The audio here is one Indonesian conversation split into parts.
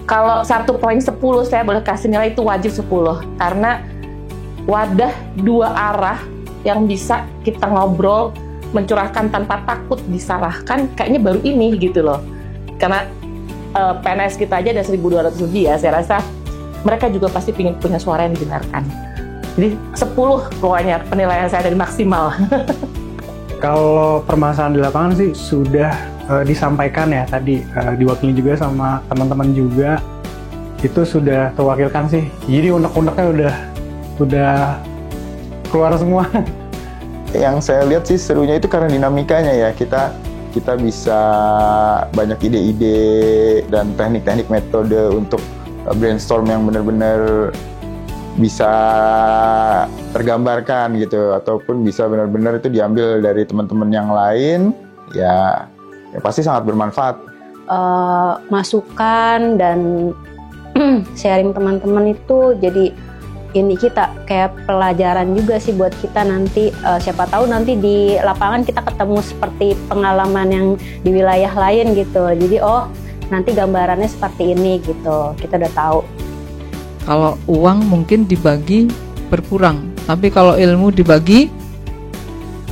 Kalau 1.10 saya boleh kasih nilai itu wajib 10, karena wadah dua arah yang bisa kita ngobrol, mencurahkan tanpa takut disalahkan, kayaknya baru ini gitu loh. Karena PNS kita aja ada 1.200 lebih ya, saya rasa mereka juga pasti ingin punya suara yang didengarkan. Jadi 10 pokoknya penilaian saya dari maksimal. Kalau permasalahan di lapangan sih sudah disampaikan ya tadi, diwakili juga sama teman-teman juga, itu sudah terwakilkan sih. Jadi unek-uneknya udah keluar semua. Yang saya lihat sih serunya itu karena dinamikanya ya, kita bisa banyak ide-ide dan teknik-teknik metode untuk brainstorm yang benar-benar bisa tergambarkan gitu, ataupun bisa benar-benar itu diambil dari teman-teman yang lain, ya pasti sangat bermanfaat. Masukan dan sharing teman-teman itu jadi ini kita kayak pelajaran juga sih buat kita nanti, siapa tahu nanti di lapangan kita ketemu seperti pengalaman yang di wilayah lain gitu. Jadi nanti gambarannya seperti ini gitu, kita udah tahu. Kalau uang mungkin dibagi berkurang, tapi kalau ilmu dibagi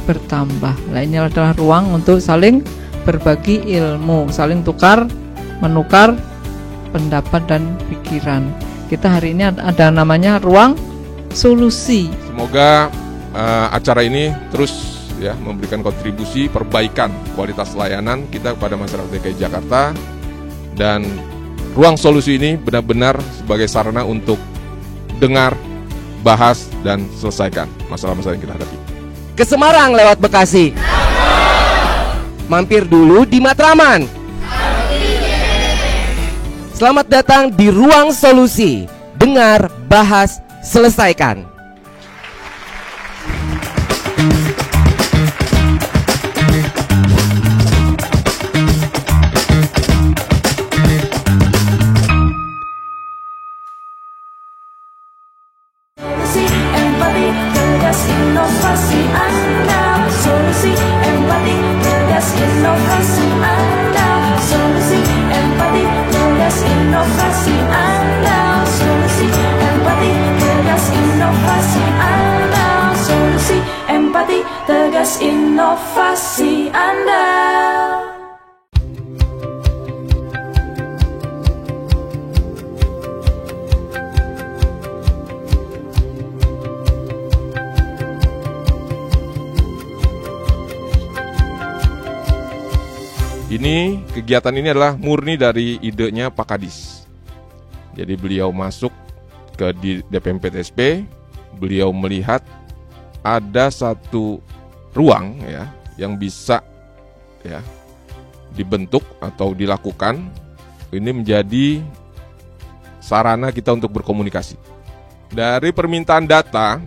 bertambah. Nah, ini adalah ruang untuk saling berbagi ilmu, saling menukar pendapat dan pikiran. Kita hari ini ada namanya ruang solusi. Semoga acara ini terus ya memberikan kontribusi perbaikan kualitas layanan kita kepada masyarakat DKI Jakarta, dan ruang solusi ini benar-benar sebagai sarana untuk dengar, bahas, dan selesaikan masalah-masalah yang kita hadapi. Ke Semarang lewat Bekasi. Mampir dulu di Matraman. Selamat datang di Ruang Solusi. Dengar, bahas, selesaikan. Solusi empati tegas inovasi Anda. Solusi empati tegas inovasi Anda. Solusi empati tegas inovasi Anda. Solusi empati tegas inovasi Anda. Solusi empati tegas inovasi Anda. Kegiatan ini adalah murni dari idenya Pak Kadis. Jadi beliau masuk ke DPMPTSP, beliau melihat ada satu ruang ya yang bisa ya dibentuk atau dilakukan. Ini menjadi sarana kita untuk berkomunikasi. Dari permintaan data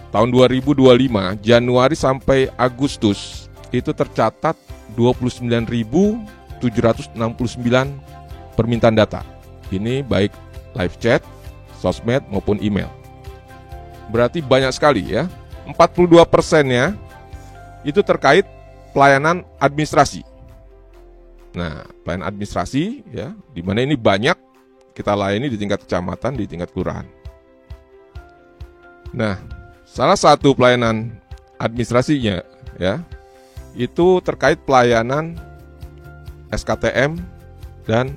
tahun 2025 Januari sampai Agustus itu tercatat 29.769 permintaan data. Ini baik live chat, sosmed maupun email. Berarti banyak sekali ya. 42%-nya itu terkait pelayanan administrasi. Nah, pelayanan administrasi ya, di mana ini banyak kita layani di tingkat kecamatan, di tingkat kelurahan. Nah, salah satu pelayanan administrasinya ya, itu terkait pelayanan SKTM dan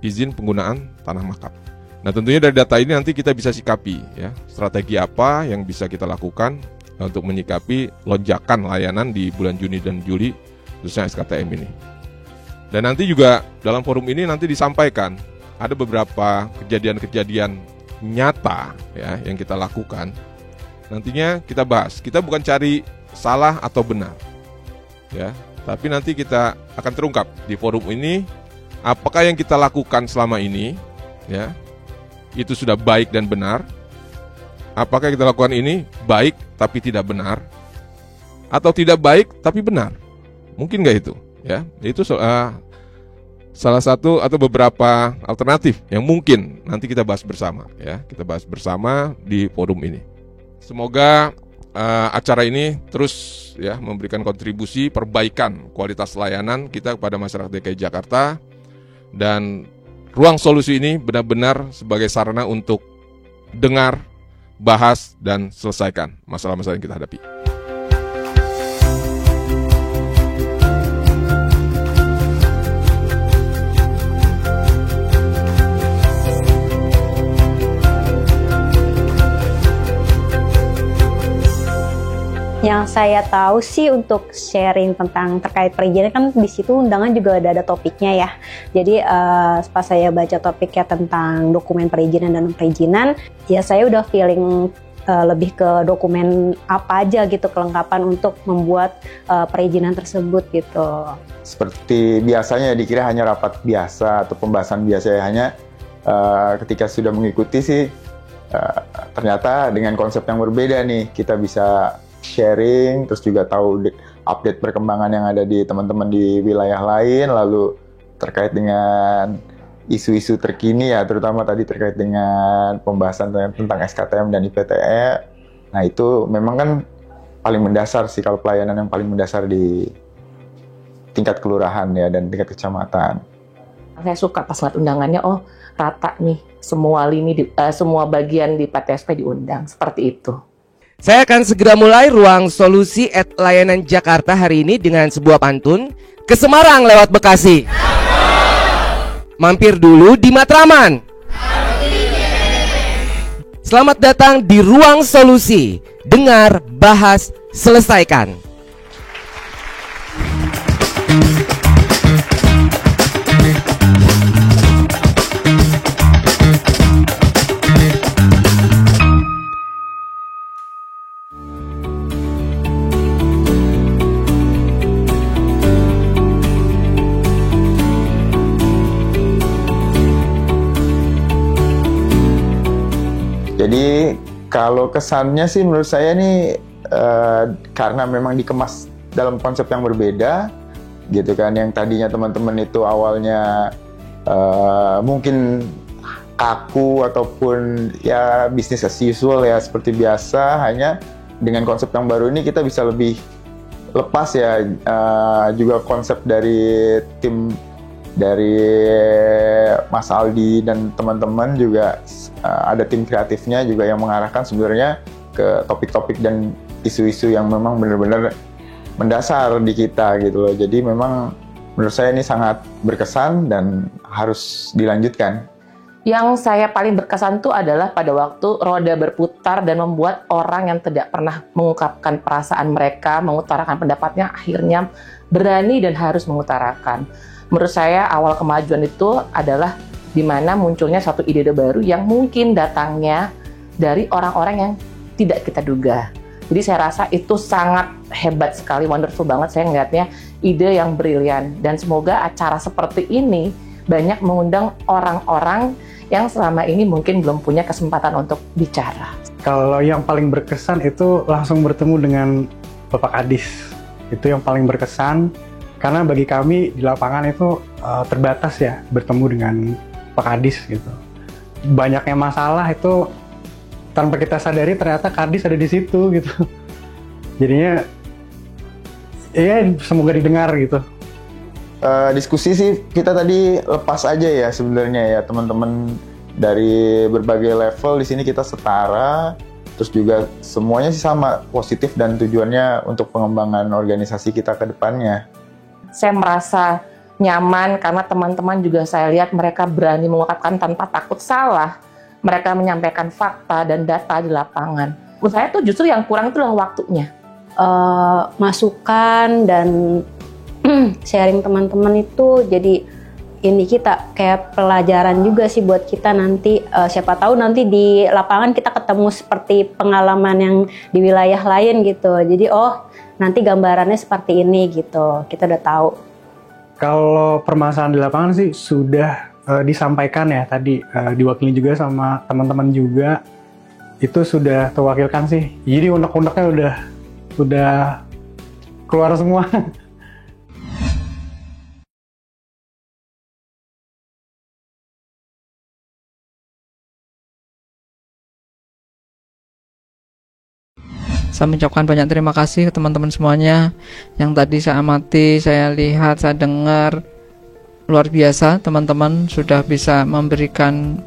izin penggunaan tanah makam. Nah, tentunya dari data ini nanti kita bisa sikapi ya, strategi apa yang bisa kita lakukan untuk menyikapi lonjakan layanan di bulan Juni dan Juli khususnya SKTM ini. Dan nanti juga dalam forum ini nanti disampaikan ada beberapa kejadian-kejadian nyata ya yang kita lakukan. Nantinya kita bahas. Kita bukan cari salah atau benar. Ya, tapi nanti kita akan terungkap di forum ini apakah yang kita lakukan selama ini ya itu sudah baik dan benar, apakah yang kita lakukan ini baik tapi tidak benar, atau tidak baik tapi benar. Mungkin nggak itu ya, itu salah satu atau beberapa alternatif yang mungkin nanti kita bahas bersama ya, kita bahas bersama di forum ini. Semoga acara ini terus ya memberikan kontribusi perbaikan kualitas layanan kita kepada masyarakat DKI Jakarta, dan ruang solusi ini benar-benar sebagai sarana untuk dengar, bahas, dan selesaikan masalah-masalah yang kita hadapi. Yang saya tahu sih untuk sharing tentang terkait perizinan kan di situ undangan juga ada topiknya ya. Jadi pas saya baca topiknya tentang dokumen perizinan dan perizinan, ya saya udah feeling lebih ke dokumen apa aja gitu kelengkapan untuk membuat perizinan tersebut gitu. Seperti biasanya dikira hanya rapat biasa atau pembahasan biasa ya, hanya ketika sudah mengikuti sih ternyata dengan konsep yang berbeda nih, kita bisa sharing, terus juga tahu update perkembangan yang ada di teman-teman di wilayah lain, lalu terkait dengan isu-isu terkini ya, terutama tadi terkait dengan pembahasan tentang SKTM dan IPTE. Nah itu memang kan paling mendasar sih, kalau pelayanan yang paling mendasar di tingkat kelurahan ya dan tingkat kecamatan. Saya suka pas lihat undangannya, oh rata nih, semua lini, semua bagian di PTSP diundang, seperti itu. Saya akan segera mulai ruang solusi @layanan Jakarta hari ini dengan sebuah pantun. Ke Semarang lewat Bekasi, mampir dulu di Matraman. Selamat datang di ruang solusi. Dengar, bahas, selesaikan. Jadi kalau kesannya sih menurut saya nih karena memang dikemas dalam konsep yang berbeda gitu kan, yang tadinya teman-teman itu awalnya mungkin kaku ataupun ya bisnis as usual ya seperti biasa, hanya dengan konsep yang baru ini kita bisa lebih lepas ya, juga konsep dari tim dari Mas Aldi dan teman-teman juga ada tim kreatifnya juga yang mengarahkan sebenarnya ke topik-topik dan isu-isu yang memang benar-benar mendasar di kita gitu loh. Jadi memang menurut saya ini sangat berkesan dan harus dilanjutkan. Yang saya paling berkesan tuh adalah pada waktu roda berputar dan membuat orang yang tidak pernah mengungkapkan perasaan mereka, mengutarakan pendapatnya, akhirnya berani dan harus mengutarakan. Menurut saya awal kemajuan itu adalah di mana munculnya satu ide baru yang mungkin datangnya dari orang-orang yang tidak kita duga. Jadi saya rasa itu sangat hebat sekali, wonderful banget saya ngeliatnya, ide yang brilian. Dan semoga acara seperti ini banyak mengundang orang-orang yang selama ini mungkin belum punya kesempatan untuk bicara. Kalau yang paling berkesan itu langsung bertemu dengan Bapak Kadis. Itu yang paling berkesan, karena bagi kami di lapangan itu terbatas ya bertemu dengan Pak Kadis gitu. Banyaknya masalah itu tanpa kita sadari ternyata Kadis ada di situ gitu. Jadinya ya semoga didengar gitu. Diskusi sih kita tadi lepas aja ya sebenarnya ya teman-teman dari berbagai level di sini kita setara, terus juga semuanya sih sama positif dan tujuannya untuk pengembangan organisasi kita ke depannya. Saya merasa nyaman karena teman-teman juga saya lihat mereka berani mengungkapkan tanpa takut salah. Mereka menyampaikan fakta dan data di lapangan. Menurut saya tuh justru yang kurang itu adalah waktunya. Masukan dan sharing teman-teman itu jadi ini kita kayak pelajaran juga sih buat kita nanti, siapa tahu nanti di lapangan kita ketemu seperti pengalaman yang di wilayah lain gitu. Jadi nanti gambarannya seperti ini gitu, kita udah tahu. Kalau permasalahan di lapangan sih sudah disampaikan ya tadi, diwakili juga sama teman-teman juga, itu sudah terwakilkan sih. Jadi unek-uneknya udah keluar semua. Saya mengucapkan banyak terima kasih ke teman-teman semuanya yang tadi saya amati, saya lihat, saya dengar. luar biasa, teman-teman sudah bisa memberikan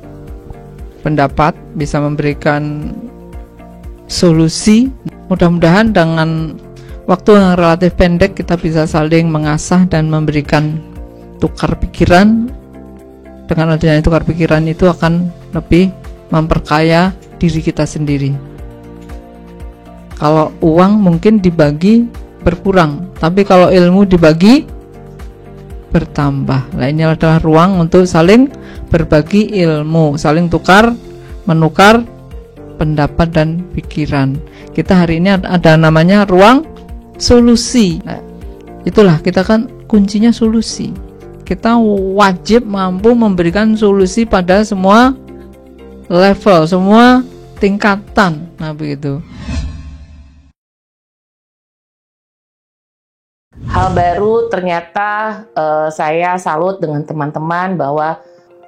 pendapat, bisa memberikan solusi. Mudah-mudahan dengan waktu yang relatif pendek kita bisa saling mengasah dan memberikan tukar pikiran. Dengan adanya tukar pikiran itu akan lebih memperkaya diri kita sendiri. Kalau uang mungkin dibagi berkurang, tapi kalau ilmu dibagi bertambah. Nah, ini adalah ruang untuk saling berbagi ilmu, saling menukar pendapat dan pikiran. Kita hari ini ada namanya ruang solusi. Nah, itulah kita kan kuncinya solusi. Kita wajib mampu memberikan solusi pada semua level, semua tingkatan. Nah, begitu. Hal baru ternyata saya salut dengan teman-teman bahwa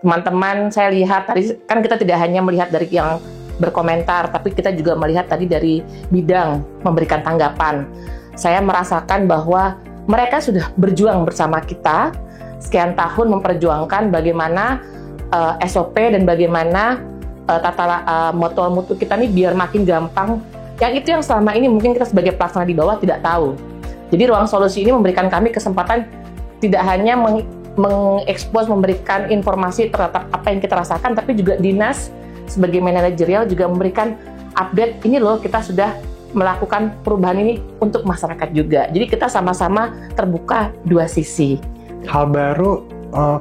teman-teman saya lihat tadi kan kita tidak hanya melihat dari yang berkomentar, tapi kita juga melihat tadi dari bidang memberikan tanggapan. Saya merasakan bahwa mereka sudah berjuang bersama kita sekian tahun memperjuangkan bagaimana SOP dan bagaimana tata mutu kita nih biar makin gampang. Yang itu yang selama ini mungkin kita sebagai pelaksana di bawah tidak tahu. Jadi ruang solusi ini memberikan kami kesempatan tidak hanya mengekspos, memberikan informasi terhadap apa yang kita rasakan, tapi juga dinas sebagai manajerial juga memberikan update, ini loh kita sudah melakukan perubahan ini untuk masyarakat juga. Jadi kita sama-sama terbuka dua sisi. Hal baru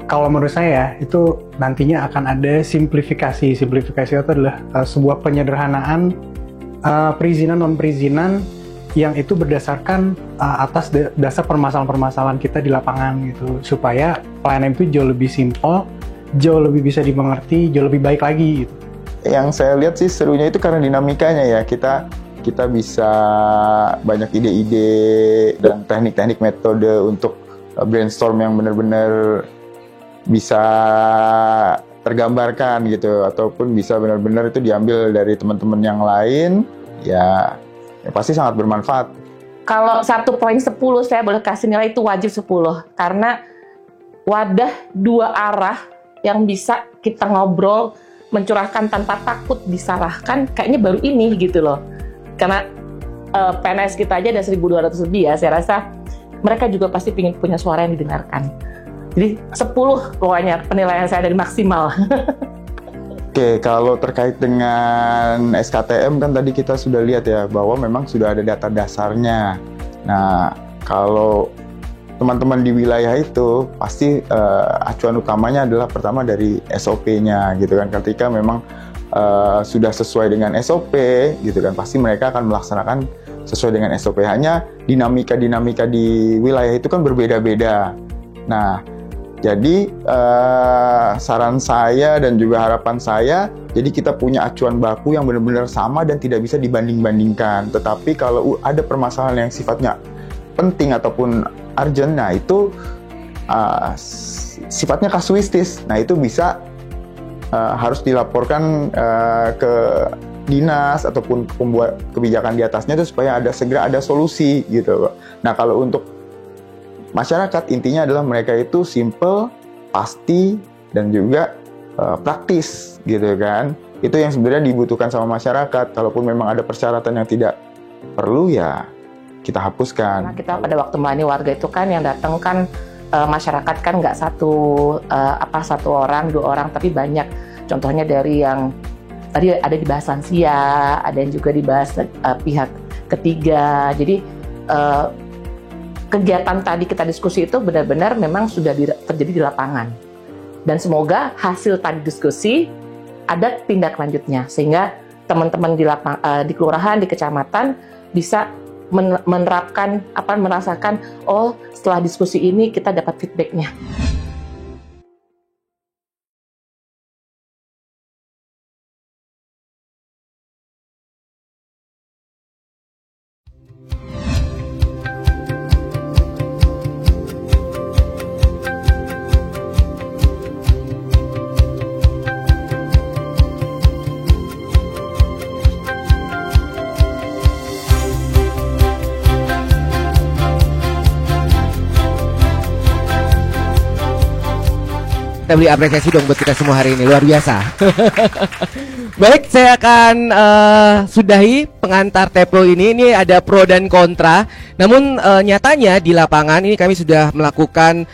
kalau menurut saya itu nantinya akan ada simplifikasi. Simplifikasi itu adalah sebuah penyederhanaan perizinan non-perizinan yang itu berdasarkan atas dasar permasalahan-permasalahan kita di lapangan gitu, supaya pelayanan itu jauh lebih simpel, jauh lebih bisa dimengerti, jauh lebih baik lagi gitu. Yang saya lihat sih serunya itu karena dinamikanya ya, kita bisa banyak ide-ide dan teknik-teknik metode untuk brainstorm yang benar-benar bisa tergambarkan gitu, ataupun bisa benar-benar itu diambil dari teman-teman yang lain, ya pasti sangat bermanfaat. Kalau 1 poin 10 saya boleh kasih nilai itu wajib 10, karena wadah dua arah yang bisa kita ngobrol, mencurahkan tanpa takut disalahkan, kayaknya baru ini gitu loh. Karena PNS kita aja ada 1.200 lebih ya, saya rasa mereka juga pasti ingin punya suara yang didengarkan. Jadi 10 pokoknya penilaian saya dari maksimal. Oke, kalau terkait dengan SKTM kan tadi kita sudah lihat ya, bahwa memang sudah ada data dasarnya. Nah, kalau teman-teman di wilayah itu pasti acuan utamanya adalah pertama dari SOP-nya gitu kan. Ketika memang sudah sesuai dengan SOP gitu kan, pasti mereka akan melaksanakan sesuai dengan SOP. Hanya dinamika di wilayah itu kan berbeda-beda. Nah, jadi saran saya dan juga harapan saya, jadi kita punya acuan baku yang benar-benar sama dan tidak bisa dibanding-bandingkan. Tetapi kalau ada permasalahan yang sifatnya penting ataupun urgent, nah itu sifatnya kasuistis. Nah itu bisa harus dilaporkan ke dinas ataupun pembuat kebijakan di atasnya itu supaya segera ada solusi gitu. Nah kalau untuk masyarakat, intinya adalah mereka itu simple, pasti, dan juga praktis gitu kan. Itu yang sebenarnya dibutuhkan sama masyarakat. Kalaupun memang ada persyaratan yang tidak perlu, ya kita hapuskan. Nah, kita pada waktu melayani warga itu kan yang datang kan masyarakat kan nggak satu orang, 2 orang, tapi banyak. Contohnya dari yang tadi ada dibahas lansia, ada yang juga dibahas pihak ketiga. Jadi kegiatan tadi kita diskusi itu benar-benar memang sudah terjadi di lapangan. Dan semoga hasil tadi diskusi ada tindak lanjutnya, sehingga teman-teman di kelurahan, di kecamatan bisa menerapkan merasakan, oh setelah diskusi ini kita dapat feedbacknya. Kita beri apresiasi dong buat kita semua hari ini, luar biasa. Baik, saya akan sudahi pengantar Teplo ini. Ini ada pro dan kontra. Namun nyatanya di lapangan ini kami sudah melakukan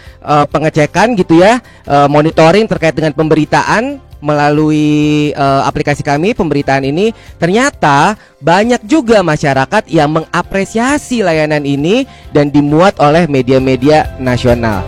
pengecekan gitu ya, monitoring terkait dengan pemberitaan melalui aplikasi kami. Pemberitaan ini ternyata banyak juga masyarakat yang mengapresiasi layanan ini dan dimuat oleh media-media nasional.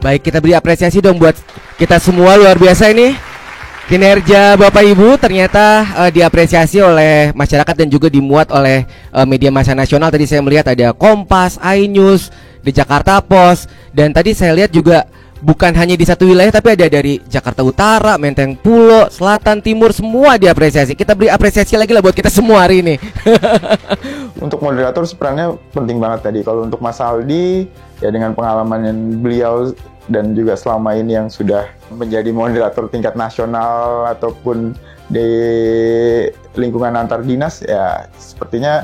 Baik, kita beri apresiasi dong buat kita semua, luar biasa ini. Kinerja Bapak Ibu ternyata diapresiasi oleh masyarakat dan juga dimuat oleh media massa nasional. Tadi saya melihat ada Kompas, iNews, di Jakarta Post, dan tadi saya lihat juga bukan hanya di satu wilayah tapi ada dari Jakarta Utara, Menteng Pulo, Selatan, Timur, semua diapresiasi. Kita beri apresiasi lagi lah buat kita semua hari ini. Untuk moderator perannya penting banget tadi. Kalau untuk Mas Aldi, ya dengan pengalaman yang beliau dan juga selama ini yang sudah menjadi moderator tingkat nasional ataupun di lingkungan antar dinas, ya sepertinya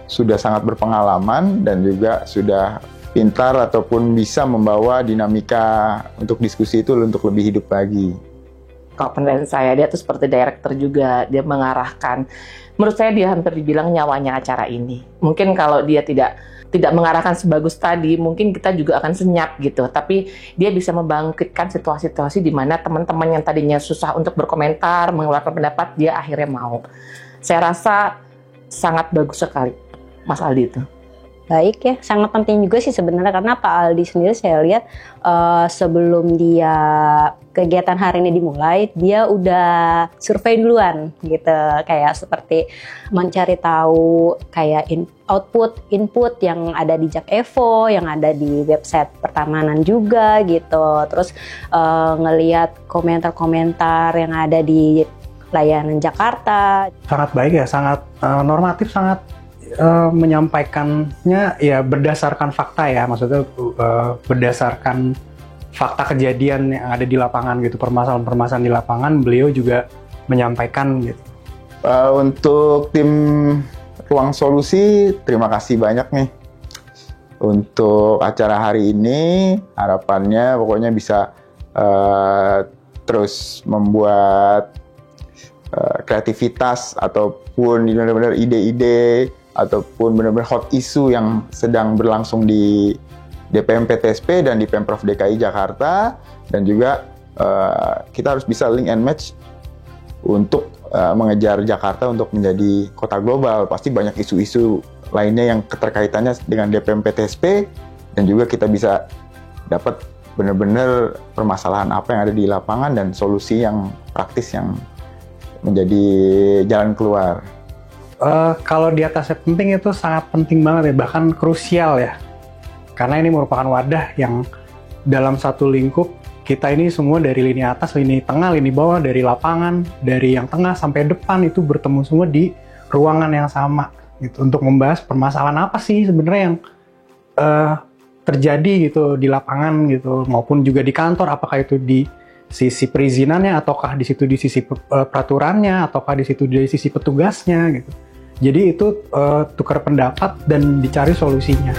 sudah sangat berpengalaman dan juga sudah pintar ataupun bisa membawa dinamika untuk diskusi itu untuk lebih hidup lagi. Kalau penilaian saya, dia tuh seperti director juga, dia mengarahkan. Menurut saya dia hampir dibilang nyawanya acara ini. Mungkin kalau dia tidak mengarahkan sebagus tadi, mungkin kita juga akan senyap gitu. Tapi dia bisa membangkitkan situasi-situasi di mana teman-teman yang tadinya susah untuk berkomentar, mengeluarkan pendapat, dia akhirnya mau. Saya rasa sangat bagus sekali Mas Aldi itu. Baik ya, sangat penting juga sih sebenarnya, karena Pak Aldi sendiri saya lihat sebelum dia kegiatan hari ini dimulai, dia udah survei duluan gitu, kayak seperti mencari tahu kayak input yang ada di Jak Evo, yang ada di website Pertamanan juga gitu, terus ngelihat komentar-komentar yang ada di layanan Jakarta. Sangat baik ya, sangat normatif, sangat menyampaikannya ya berdasarkan fakta ya, maksudnya berdasarkan fakta kejadian yang ada di lapangan gitu, permasalahan-permasalahan di lapangan beliau juga menyampaikan gitu. Untuk tim Ruang Solusi, terima kasih banyak nih untuk acara hari ini. Harapannya pokoknya bisa terus membuat kreativitas ataupun benar-benar ide-ide ataupun benar-benar hot issue yang sedang berlangsung di DPM PTSP dan di Pemprov DKI Jakarta, dan juga kita harus bisa link and match untuk mengejar Jakarta untuk menjadi kota global. Pasti banyak isu-isu lainnya yang keterkaitannya dengan DPM PTSP, dan juga kita bisa dapat benar-benar permasalahan apa yang ada di lapangan dan solusi yang praktis yang menjadi jalan keluar. Kalau di atasnya penting, itu sangat penting banget ya, bahkan krusial ya. Karena ini merupakan wadah yang dalam satu lingkup, kita ini semua dari lini atas, lini tengah, lini bawah, dari lapangan, dari yang tengah sampai depan itu bertemu semua di ruangan yang sama gitu, untuk membahas permasalahan apa sih sebenarnya yang terjadi gitu di lapangan gitu, maupun juga di kantor, apakah itu di sisi perizinannya, ataukah di situ di sisi peraturannya, ataukah di situ dari sisi petugasnya gitu. Jadi itu tukar pendapat dan dicari solusinya.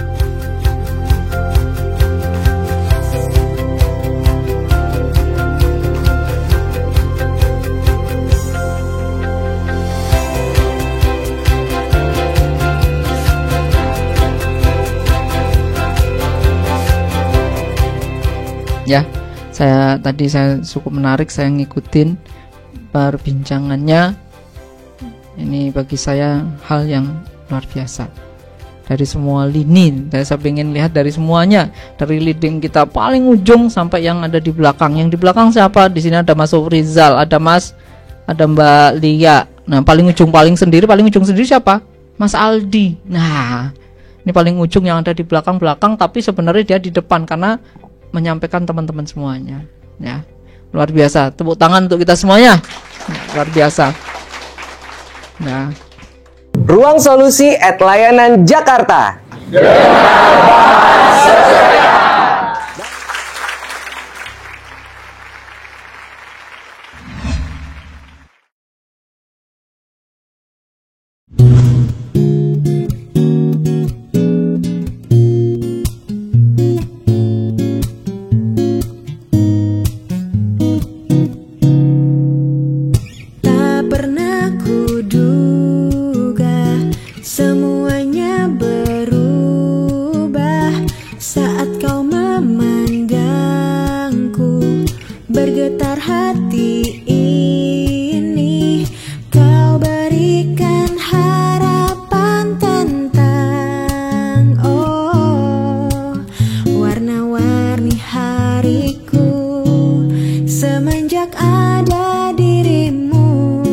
Ya, saya cukup menarik, saya ngikutin perbincangannya. Ini bagi saya hal yang luar biasa. Dari semua lini, saya pengen lihat dari semuanya, dari leading kita paling ujung sampai yang ada di belakang. Yang di belakang siapa? Di sini ada Mas Sofrizal, ada Mbak Lia. Nah, paling ujung sendiri siapa? Mas Aldi. Nah, ini paling ujung yang ada di belakang, tapi sebenarnya dia di depan karena menyampaikan teman-teman semuanya. Ya, luar biasa. Tepuk tangan untuk kita semuanya. Luar biasa. Nah, Ruang Solusi @Layanan Jakarta. Saat kau memandangku, bergetar hati ini. Kau berikan harapan tentang warna-warni hariku. Semenjak ada dirimu,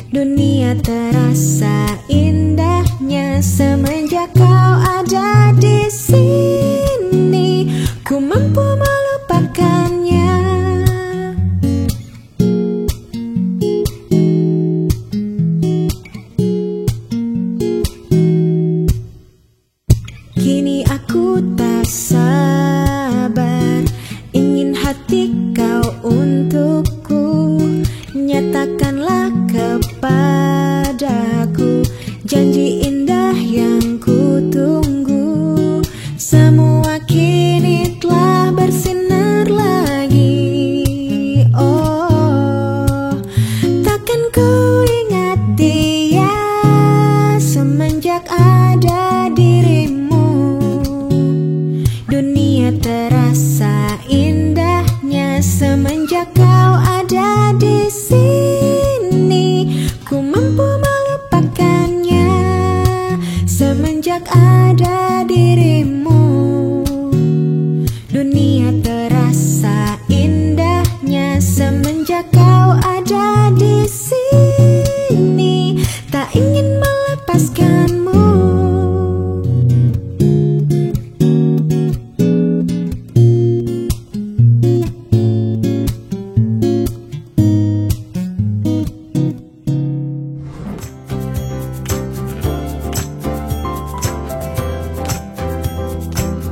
dunia terasa indahnya. Semenjak kau ada di sini, ku mampu melupakannya. Kini aku tak sabar, ingin hati kau untukku. Nyatakanlah kepadaku janji indah yang ku tunggu. Semua kini telah bersinar lagi. Takkan ku ingat dia semenjak ada dirimu. Dunia terasa indahnya semenjak kau ada di sini. Ku mampu melupakannya semenjak ada dirimu. Dunia terasa indahnya semenjak kau ada di sini. Tak ingin melepaskanmu.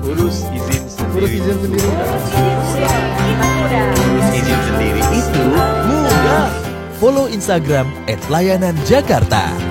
Urus izin sendiri. Urus izin sendiri. Urus izin sendiri itu mudah. Follow Instagram @layananjakarta.